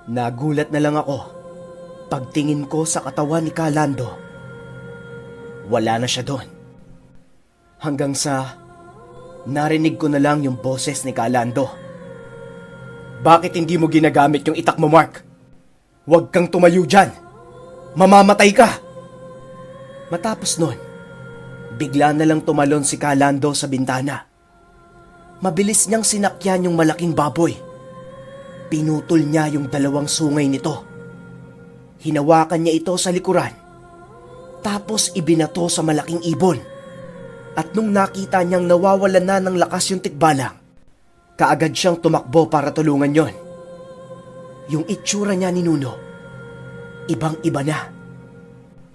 Nagulat na lang ako pagtingin ko sa katawan ni Kalando. Wala na siya doon. Hanggang sa narinig ko na lang yung boses ni Kalando. Bakit hindi mo ginagamit yung itak mo, Mark? Huwag kang tumayo dyan. Mamamatay ka. Matapos nun, bigla na lang tumalon si Kalando sa bintana. Mabilis niyang sinakyan yung malaking baboy. Pinutol niya yung dalawang sungay nito. Hinawakan niya ito sa likuran. Tapos ibinato sa malaking ibon. At nung nakita niyang nawawalan na ng lakas yung tikbalang, kaagad siyang tumakbo para tulungan yon. Yung itsura niya ni Nuno, ibang-iba na.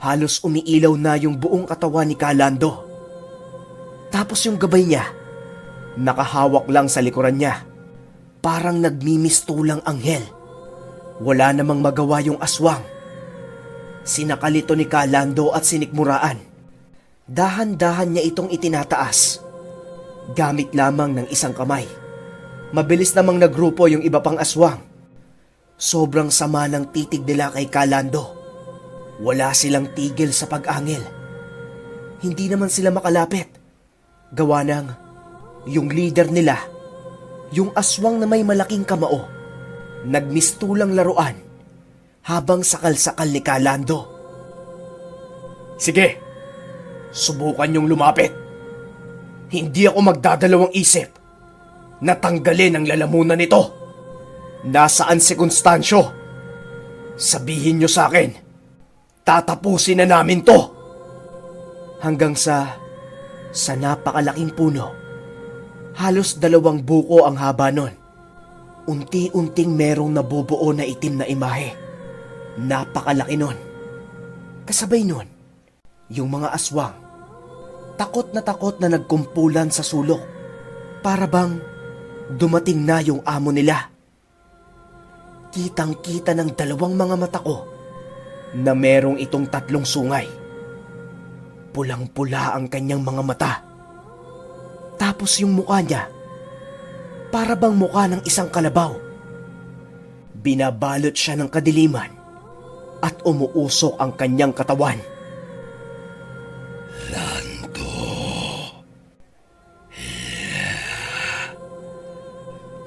Halos umiilaw na yung buong katawan ni Kalando. Tapos yung gabay niya, nakahawak lang sa likuran niya. Parang nagmimistulang anghel. Wala namang magawa yung aswang. Sinakalito ni Kalando at sinikmuraan. Dahan-dahan niya itong itinataas. Gamit lamang ng isang kamay. Mabilis namang nagrupo yung iba pang aswang. Sobrang sama ng titig nila kay Kalando. Wala silang tigil sa pag-angil. Hindi naman sila makalapit. Gawa ng yung leader nila, yung aswang na may malaking kamao, nagmistulang laruan habang sakal-sakal ni Kalando. Sige, subukan yung lumapit. Hindi ako magdadalawang isip. Natanggalin ang lalamunan nito. Nasaan si Constancio? Sabihin niyo sa akin. Tatapusin na namin to. Hanggang sa napakalaking puno. Halos 2 buko ang haba nun. Unti-unting merong nabubuo na itim na imahe. Napakalaki nun. Kasabay nun, yung mga aswang. Takot na nagkumpulan sa sulok. Para bang dumating na yung amo nila. Kitang-kita ng 2 mga mata ko na merong itong 3 sungay. Pulang-pula ang kanyang mga mata. Tapos yung mukha niya, para bang mukha ng isang kalabaw. Binabalot siya ng kadiliman at umuusok ang kanyang katawan. Lando. Yeah.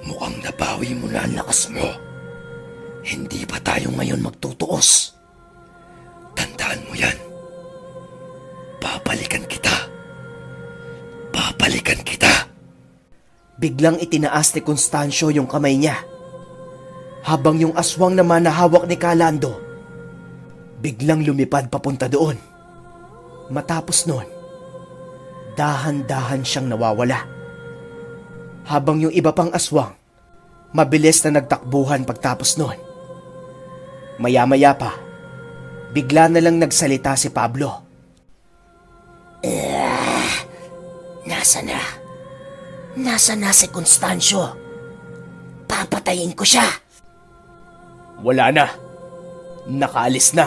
Mukhang nabawi mo na ang lakas mo. Hindi pa tayo ngayon magtutuos. Tandaan mo yan. Babalikan kita. Babalikan kita. Biglang itinaas ni Constancio yung kamay niya. Habang yung aswang naman na hawak ni Kalando, biglang lumipad papunta doon. Matapos nun, dahan-dahan siyang nawawala. Habang yung iba pang aswang, mabilis na nagtakbuhan pagtapos nun. Maya-maya pa, bigla na lang nagsalita si Pablo. Nasa na? Nasa na si Constancio? Papatayin ko siya. Wala na. Nakaalis na.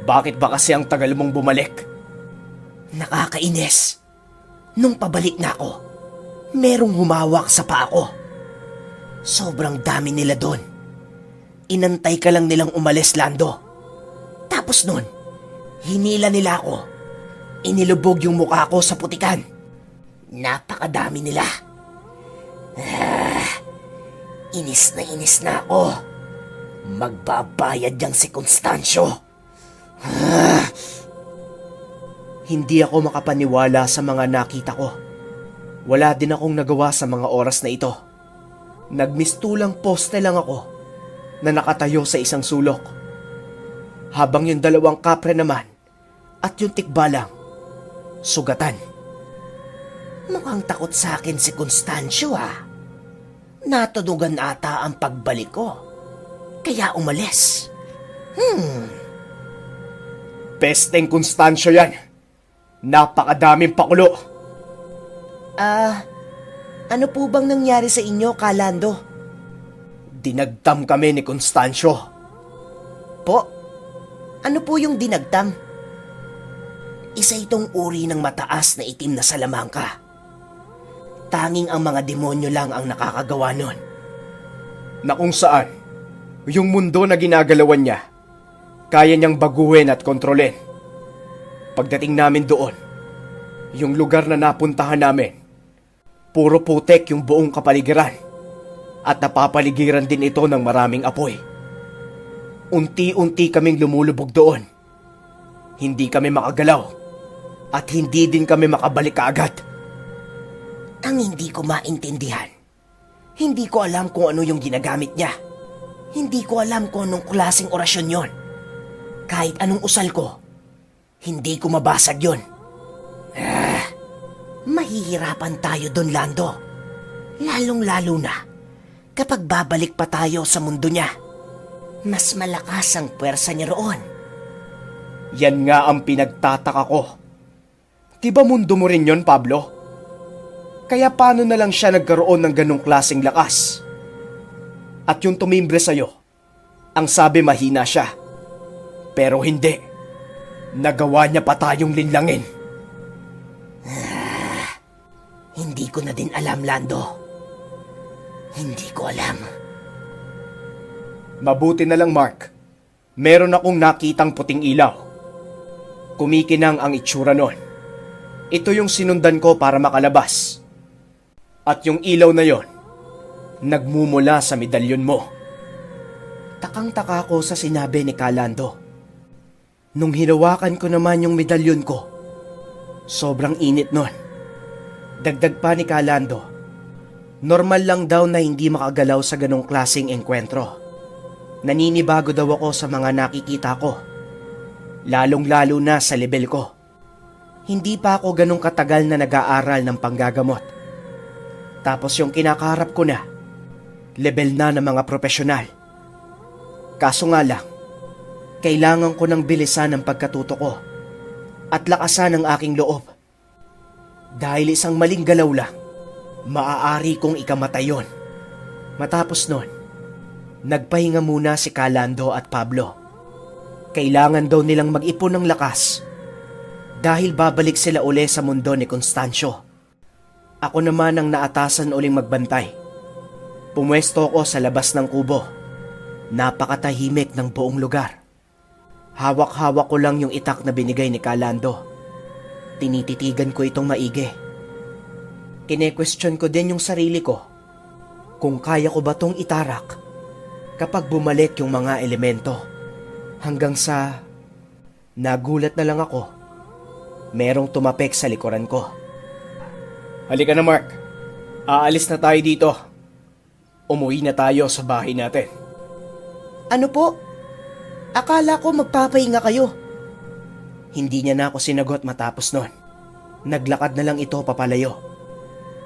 Bakit ba kasi ang tagal mong bumalik? Nakakainis. Nung pabalik na ako, merong humawak sa paa ko. Sobrang dami nila doon. Inantay ka lang nilang umalis, Lando. Tapos nun, hinila nila ako. Inilubog yung mukha ko sa putikan. Napakadami nila. Inis na ako. Magbabayad yang si Constancio. Hindi ako makapaniwala sa mga nakita ko. Wala din akong nagawa sa mga oras na ito. Nagmistulang poste lang ako na nakatayo sa isang sulok. Habang yung 2 kapre naman at yung tikbalang, sugatan. Mukhang takot sa akin si Constancio Natudugan ata ang pagbalik ko. Kaya umalis. Pesteng Constancio yan. Napakadaming pakulo. Ano po bang nangyari sa inyo, Kalando? Dinagtam kami ni Constancio. Po? Ano po yung dinagtam? Isa itong uri ng mataas na itim na salamangka. Tanging ang mga demonyo lang ang nakakagawa nun. Na kung saan, Yung mundo na ginagalawan niya, kaya niyang baguhin at kontrolin. Pagdating namin doon, yung lugar na napuntahan namin, puro putek yung buong kapaligiran at napapaligiran din ito ng maraming apoy. Unti-unti kaming lumulubog doon. Hindi kami makagalaw at hindi din kami makabalik kaagad. Ang hindi ko maintindihan, hindi ko alam kung ano yung ginagamit niya. Hindi ko alam kung anong klaseng orasyon yon. Kahit anong usal ko, hindi ko mabasag yon. Mahihirapan tayo doon, Lando. Lalong-lalo na kapag babalik pa tayo sa mundo niya. Mas malakas ang puwersa niya roon. Yan nga ang pinagtataka ko. Diba mundo mo rin yon, Pablo? Kaya paano na lang siya nagkaroon ng ganong klaseng lakas? At yung tumimbre sa'yo, ang sabi mahina siya. Pero hindi. Nagawa niya pa tayong linlangin. Hindi ko na din alam, Lando. Hindi ko alam. Mabuti na lang, Mark. Meron akong nakitang puting ilaw. Kumikinang ang itsura nun. Ito yung sinundan ko para makalabas. At yung ilaw na yon, nagmumula sa medalyon mo. Takang-taka ko sa sinabi ni Kalando. Nung hinawakan ko naman yung medalyon ko, sobrang init nun. Dagdag pa ni Kalando, normal lang daw na hindi makagalaw sa ganong klaseng engkwentro. Naninibago daw ako sa mga nakikita ko, lalong-lalo na sa level ko. Hindi pa ako ganong katagal na nag-aaral ng panggagamot. Tapos yung kinakaharap ko na, level na ng mga profesional. Kaso nga lang, kailangan ko ng bilisan ang pagkatuto ko at lakasan ang aking loob. Dahil isang maling galaw lang, maaari kong ikamatay yon. Matapos nun, nagpahinga muna si Kalando at Pablo. Kailangan daw nilang mag-ipon ng lakas dahil babalik sila uli sa mundo ni Constancio. Ako naman ang naatasan uling magbantay. Pumwesto ako sa labas ng kubo. Napakatahimik ng buong lugar. Hawak-hawak ko lang yung itak na binigay ni Kalando. Tinititigan ko itong maigi. Kine-question ko din yung sarili ko kung kaya ko ba tong itarak kapag bumalik yung mga elemento. Hanggang sa nagulat na lang ako. Merong tumapik sa likuran ko. Halika na, Mark. Aalis na tayo dito. Umuwi na tayo sa bahay natin. Ano po? Akala ko magpapahinga kayo. Hindi niya na ako sinagot matapos nun. Naglakad na lang ito papalayo.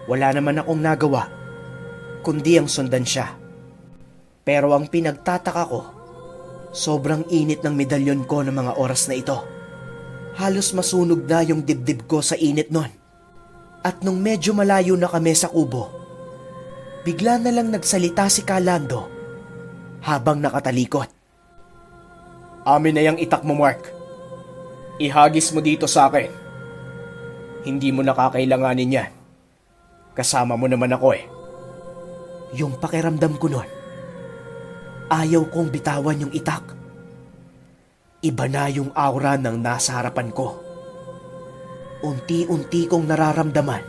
Wala naman akong nagawa, kundi ang sundan siya. Pero ang pinagtataka ko, sobrang init ng medalyon ko ng mga oras na ito. Halos masunog na yung dibdib ko sa init nun. At nung medyo malayo na kami sa kubo, bigla na lang nagsalita si Kalando habang nakatalikod. Amin na yung itak mo, Mark. Ihagis mo dito sa akin. Hindi mo nakakailanganin yan. Kasama mo naman ako eh. Yung pakiramdam ko nun, ayaw kong bitawan yung itak. Iba na yung aura ng nasa harapan ko. Unti-unti kong nararamdaman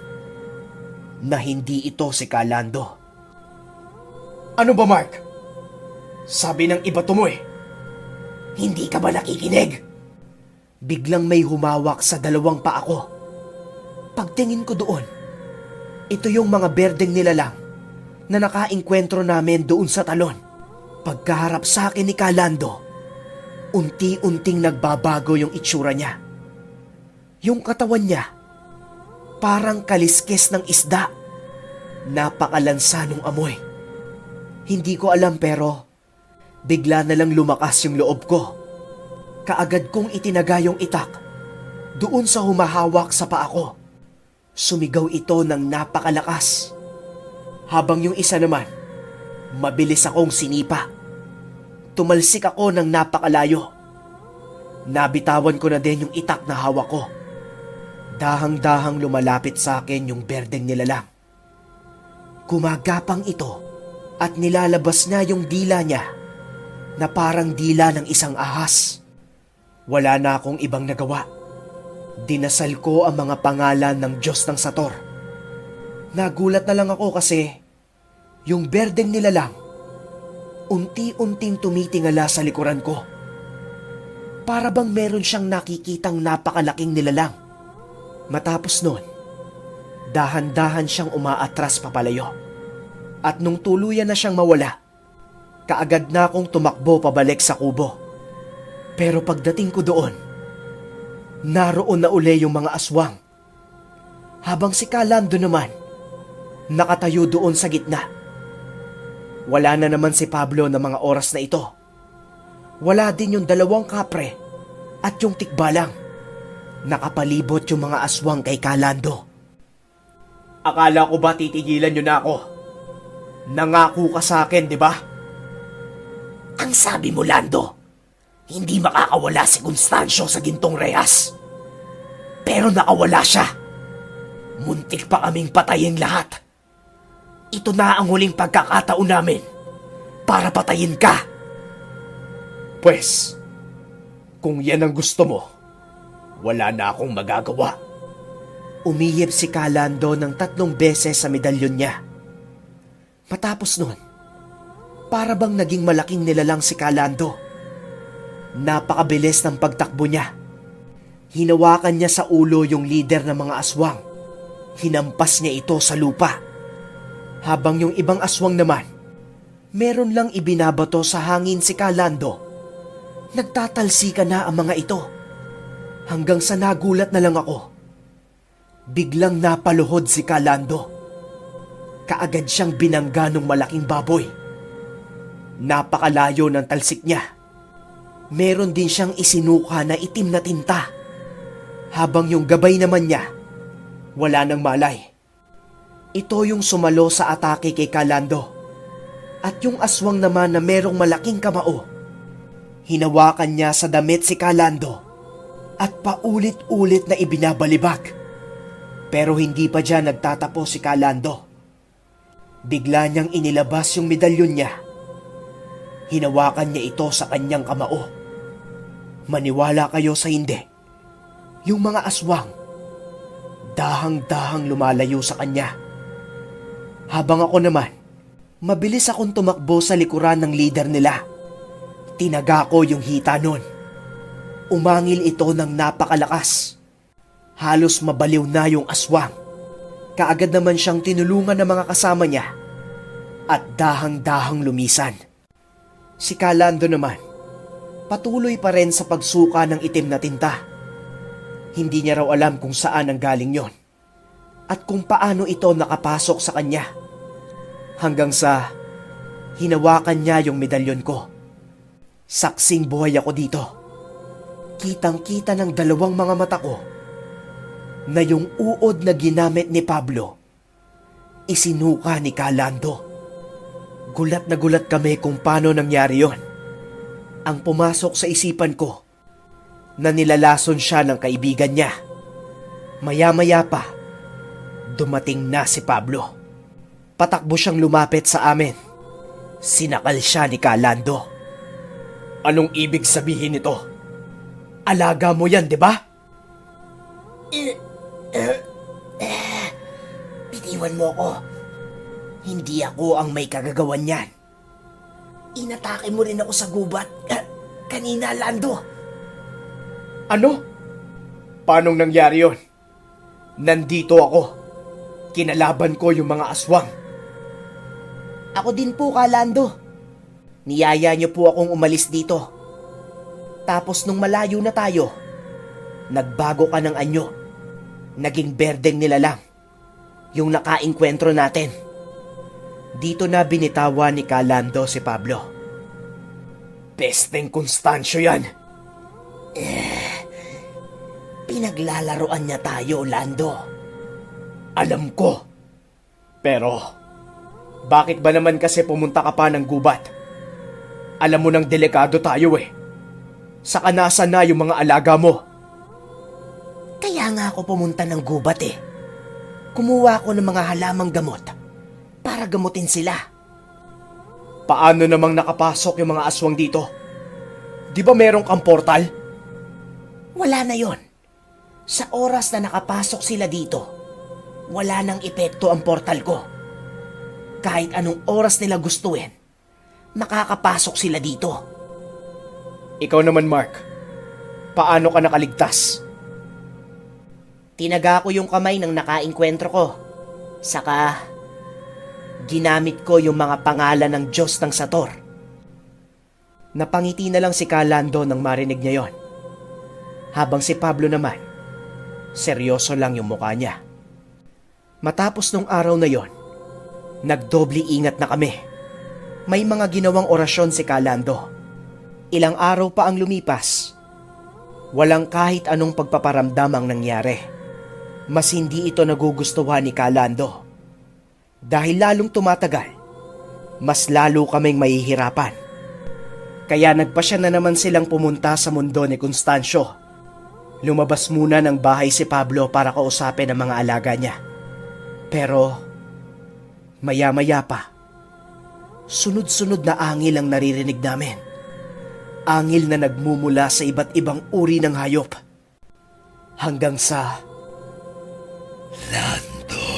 na hindi ito si Kalando. Ano ba, Mark? Sabi ng iba to mo eh. Hindi ka ba nakikinig? Biglang may humawak sa dalawang paa ko. Pagtingin ko doon, ito yung mga berdeng nilalang na nakainkwentro namin doon sa talon. Pagkaharap sa akin ni Kalando, unti-unting nagbabago yung itsura niya. Yung katawan niya, parang kaliskes ng isda. Napakalansa nung amoy. Hindi ko alam pero bigla na lang lumakas yung loob ko. Kaagad kong itinaga yung itak doon sa humahawak sa paa ko. Sumigaw ito ng napakalakas. Habang yung isa naman, mabilis akong sinipa. Tumalsik ako ng napakalayo. Nabitawan ko na din yung itak na hawak ko. Dahang-dahang lumalapit sa akin yung berdeng nilalang. Gumagapang ito at nilalabas na yung dila niya na parang dila ng isang ahas. Wala na akong ibang nagawa. Dinasal ko ang mga pangalan ng Diyos ng Sator. Nagulat na lang ako kasi yung berdeng nilalang unti-unting tumitingala sa likuran ko. Para bang meron siyang nakikitang napakalaking nilalang. Matapos nun, dahan-dahan siyang umaatras papalayo. At nung tuluyan na siyang mawala, kaagad na akong tumakbo pabalik sa kubo. Pero pagdating ko doon, naroon na uli yung mga aswang. Habang si Kalando naman, nakatayo doon sa gitna. Wala na naman si Pablo na mga oras na ito. Wala din yung 2 kapre at yung tikbalang. Nakapalibot yung mga aswang kay Kalando. Akala ko ba titigilan nyo na ako? Nangako ka sa akin, di ba? Ang sabi mo, Lando, hindi makakawala si Constancio sa gintong rehas. Pero nakawala siya. Muntik pa kaming patayin lahat. Ito na ang huling pagkakataon namin para patayin ka. Pwes, kung yan ang gusto mo, wala na akong magagawa. Umihip si Kalando ng 3 beses sa medalyon niya. Matapos nun, para bang naging malaking nilalang si Kalando. Napakabilis ng pagtakbo niya. Hinawakan niya sa ulo yung leader ng mga aswang. Hinampas niya ito sa lupa. Habang yung ibang aswang naman, meron lang ibinabato sa hangin si Kalando. Nagtatalsika na ang mga ito. Hanggang sa nagulat na lang ako. Biglang napaluhod si Kalando. Kaagad siyang binangga ng malaking baboy. Napakalayo ng talsik niya. Meron din siyang isinuka na itim na tinta. Habang yung gabay naman niya, wala nang malay. Ito yung sumalo sa atake kay Kalando. At yung aswang naman na merong malaking kamao, hinawakan niya sa damit si Kalando at paulit-ulit na ibinabalibag. Pero hindi pa dyan nagtatapos si Kalando. Bigla niyang inilabas yung medalyon niya. Hinawakan niya ito sa kanyang kamao. Maniwala kayo sa hindi, yung mga aswang, dahang-dahang lumalayo sa kanya. Habang ako naman, mabilis akong tumakbo sa likuran ng leader nila. Tinaga ko yung hita nun. Umangil ito ng napakalakas. Halos mabaliw na yung aswang. Kaagad naman siyang tinulungan ng mga kasama niya at dahang-dahang lumisan. Si Kalando naman, patuloy pa rin sa pagsuka ng itim na tinta. Hindi niya raw alam kung saan ang galing yon at kung paano ito nakapasok sa kanya. Hanggang sa hinawakan niya yung medalyon ko. Saksing buhay ako dito. Kitang-kita ng 2 mga mata ko na yung uod na ginamit ni Pablo, isinuka ni Kalando. Gulat na gulat kami kung paano nangyari yon. Ang pumasok sa isipan ko, na nilalason siya ng kaibigan niya. Maya-maya pa, dumating na si Pablo. Patakbo siyang lumapit sa amin. Sinakal siya ni Kalando. Anong ibig sabihin nito? Alaga mo yan, di ba? Bitiwan mo ako. Hindi ako ang may kagagawan yan. Inatake mo rin ako sa gubat kanina, Lando. Ano? Paanong nangyari yon? Nandito ako. Kinalaban ko yung mga aswang. Ako din po, Kalando. Niyaya niyo po akong umalis dito. Tapos nung malayo na tayo, nagbago ka ng anyo. Naging berdeng nilalang. Yung nakainkwentro natin. Dito na binitawan ni Kalando si Pablo. Pesteng Constancio yan. Pinaglalaroan niya tayo, Lando. Alam ko. Pero, bakit ba naman kasi pumunta ka pa ng gubat? Alam mo nang delikado tayo eh. Saka nasa na yung mga alaga mo? Kaya nga ako pumunta ng gubat eh. Kumuha ako ng mga halamang gamot para gamutin sila. Paano namang nakapasok yung mga aswang dito? Di ba merong kang portal? Wala na yon. Sa oras na nakapasok sila dito, wala nang epekto ang portal ko. Kahit anong oras nila gustuin, makakapasok sila dito. Ikaw naman, Mark. Paano ka nakaligtas? Tinaga ko yung kamay ng nakainkwentro ko. Saka, ginamit ko yung mga pangalan ng Diyos ng Sator. Napangiti na lang si Kalando nang marinig niya yon. Habang si Pablo naman, seryoso lang yung mukha niya. Matapos nung araw na yon, nagdobli ingat na kami. May mga ginawang orasyon si Kalando. Ilang araw pa ang lumipas. Walang kahit anong pagpaparamdam ang nangyari. Mas hindi ito nagugustuhan ni Kalando. Dahil lalong tumatagal, mas lalo kaming mahihirapan. Kaya nagpasya na naman silang pumunta sa mundo ni Constancio. Lumabas muna ng bahay si Pablo para kausapin ang mga alaga niya. Pero, maya-maya pa, sunod-sunod na angil ang naririnig namin. Angil na nagmumula sa iba't ibang uri ng hayop. Hanggang sa... Lando,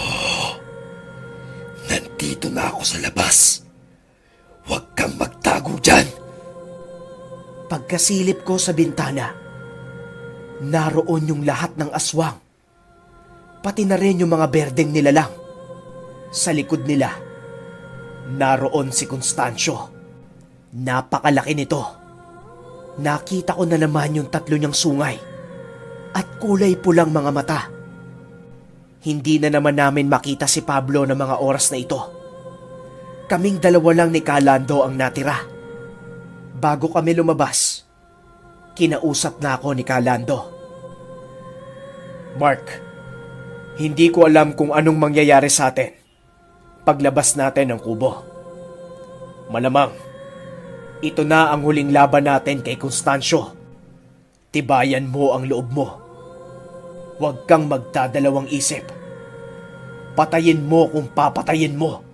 nandito na ako sa labas. Huwag kang magtago dyan. Pagkasilip ko sa bintana, naroon yung lahat ng aswang. Pati na rin yung mga berdeng nilalang. Sa likod nila, naroon si Constancio. Napakalaki nito. Nakita ko na naman yung tatlo niyang sungay at kulay pulang mga mata. Hindi na naman namin makita si Pablo ng mga oras na ito. Kaming dalawa lang ni Kalando ang natira. Bago kami lumabas, kinausap na ako ni Kalando. Mark, hindi ko alam kung anong mangyayari sa atin paglabas natin ng kubo. Malamang, ito na ang huling laban natin kay Constancio. Tibayan mo ang loob mo. Huwag kang magdadalawang isip. Patayin mo kung papatayin mo.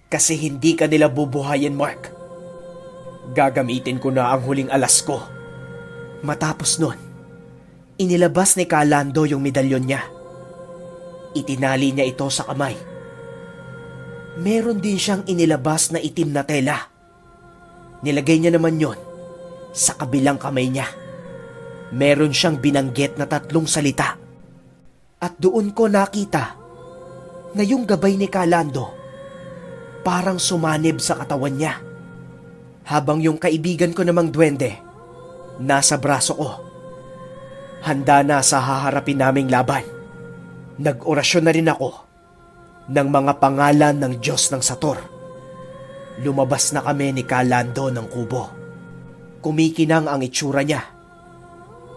Kasi hindi ka nila bubuhayin, Mark. Gagamitin ko na ang huling alas ko. Matapos nun, inilabas ni Kalando yung medalyon niya. Itinali niya ito sa kamay. Meron din siyang inilabas na itim na tela. Nilagay niya naman yon sa kabilang kamay niya. Meron siyang binanggit na 3 salita. At doon ko nakita na yung gabay ni Kalando parang sumanib sa katawan niya. Habang yung kaibigan ko namang duwende nasa braso ko. Handa na sa haharapin naming laban. Nag-orasyon na rin ako ng mga pangalan ng Diyos ng Sator. Lumabas na kami ni Kalando ng kubo. Kumikinang ang itsura niya.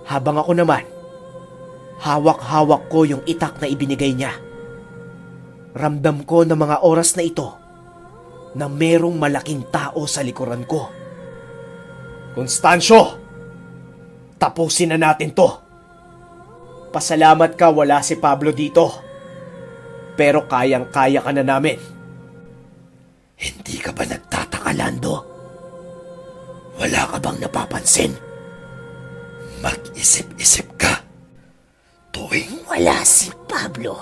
Habang ako naman, hawak-hawak ko yung itak na ibinigay niya. Ramdam ko na mga oras na ito na merong malaking tao sa likuran ko. Constancio! Tapusin na natin to. Pasalamat ka wala si Pablo dito. Pero kayang-kaya ka na namin. Hindi ka ba nagtataka, Lando? Wala ka bang napapansin? Mag-isip-isip ka. Tuwing Wala si Pablo,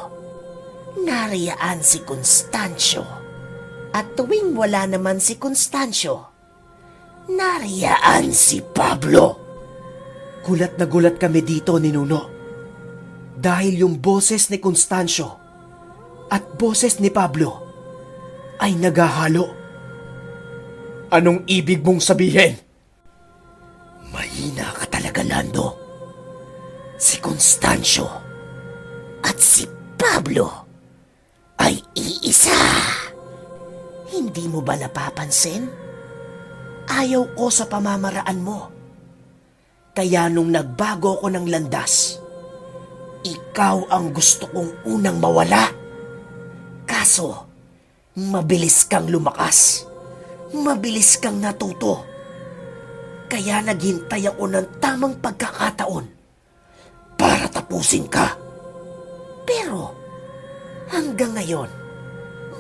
nariyaan si Constancio. At tuwing wala naman si Constancio, nariyaan si Pablo. Gulat na gulat kami dito ni Nuno. Dahil yung boses ni Constancio at boses ni Pablo ay naghahalo. Anong ibig mong sabihin? mahina ka talaga, Lando. Si Constancio At si Pablo ay iisa. Hindi mo ba napapansin? Ayaw ko sa pamamaraan mo. Kaya nung nagbago ko ng landas, ikaw ang gusto kong unang mawala. Kaso, mabilis kang lumakas. Mabilis kang natuto. Kaya naghintay ako ng tamang pagkakataon para tapusin ka. Pero, hanggang ngayon,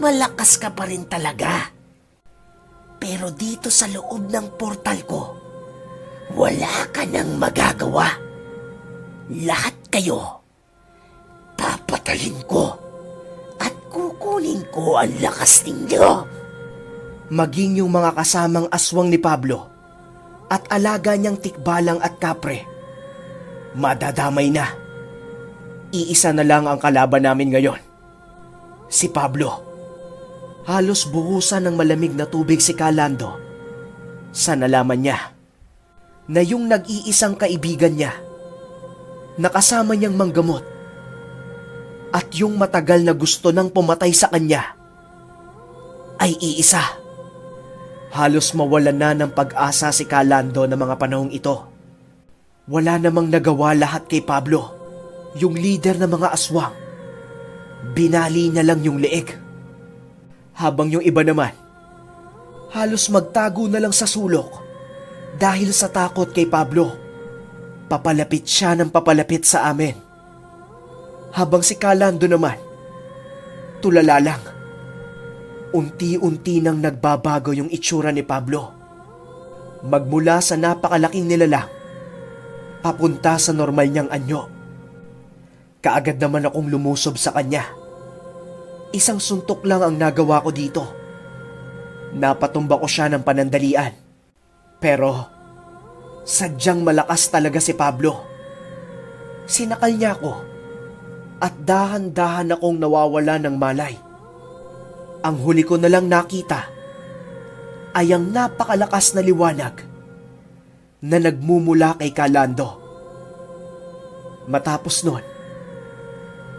malakas ka pa rin talaga. Pero dito sa loob ng portal ko, wala ka nang magagawa. Lahat kayo, papatayin ko at kukunin ko ang lakas ninyo. Maging yung mga kasamang aswang ni Pablo at alaga niyang tikbalang at kapre, madadamay na. Iisa na lang ang kalaban namin ngayon, si Pablo. Halos buhusan ng malamig na tubig si Calando sa nalaman niya na yung nag-iisang kaibigan niya, nakasama niyang manggamot, at yung matagal na gusto nang pumatay sa kanya ay iisa. Halos mawalan na ng pag-asa si Calando ng mga panahong ito. Wala namang nagawa lahat kay Pablo, yung leader ng mga aswang. Binali niya lang yung leeg. Habang yung iba naman, halos magtago na lang sa sulok dahil sa takot kay Pablo. Papalapit siya ng papalapit sa amin. Habang si Calando naman, tulala lang. Unti-unti nang nagbabago yung itsura ni Pablo. Magmula sa napakalaking nilalang, papunta sa normal niyang anyo. Kaagad naman akong lumusob sa kanya. Isang suntok lang ang nagawa ko dito. Napatumba ko siya ng panandalian. Pero sadyang malakas talaga si Pablo. Sinakal niya ako at dahan-dahan akong nawawala ng malay. Ang huli ko na lang nakita ay ang napakalakas na liwanag na nagmumula kay Calando. Matapos nun,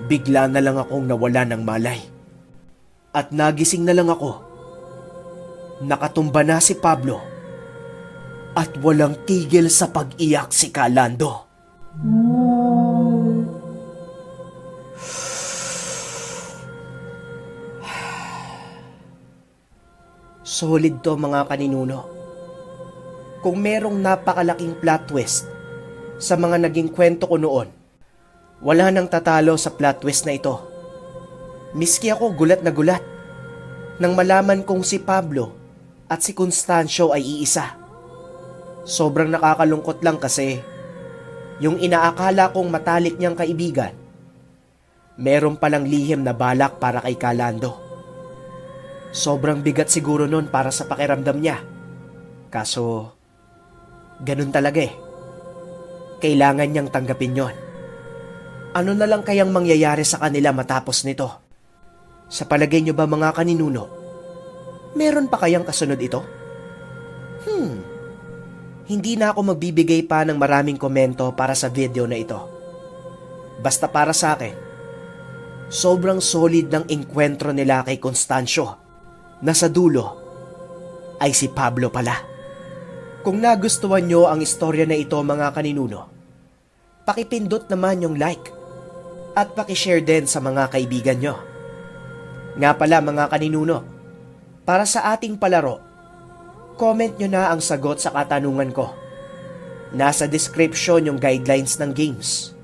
bigla na lang akong nawala ng malay. At nagising na lang ako. Nakatumba na si Pablo at walang tigil sa pag-iyak si Calando. Solid to mga kaninuno. Kung merong napakalaking plot twist sa mga naging kwento ko noon, wala nang tatalo sa plot twist na ito. Miski ako gulat na gulat nang malaman kong si Pablo at si Constancio ay iisa. Sobrang nakakalungkot lang kasi yung inaakala kong matalik niyang kaibigan, meron palang lihim na balak para kay Calando. Sobrang bigat siguro nun para sa pakiramdam niya. Kaso, ganun talaga eh. Kailangan niyang tanggapin yon. Ano na lang kayang mangyayari sa kanila matapos nito? Sa palagay niyo ba mga kaninuno, meron pa kayang kasunod ito? Hindi na ako magbibigay pa ng maraming komento para sa video na ito. Basta para sa akin, sobrang solid ng engkwentro nila kay Constancio na sa dulo ay si Pablo pala. Kung nagustuhan nyo ang istorya na ito mga kaninuno, pakipindot naman yung like at pakishare din sa mga kaibigan nyo. Nga pala mga kaninuno, para sa ating palaro, comment nyo na ang sagot sa katanungan ko. Nasa description yung guidelines ng games.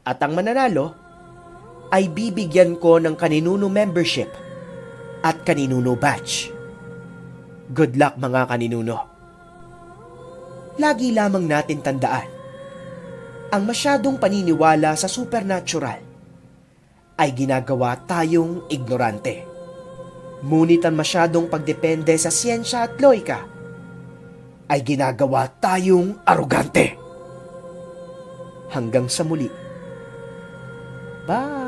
At ang mananalo ay bibigyan ko ng kaninuno membership at kaninuno badge. Good luck mga kaninuno. Lagi lamang natin tandaan, ang masyadong paniniwala sa supernatural ay ginagawa tayong ignorante. Ngunit ang masyadong pagdepende sa siyensya at loika ay ginagawa tayong arugante. Hanggang sa muli. Bye!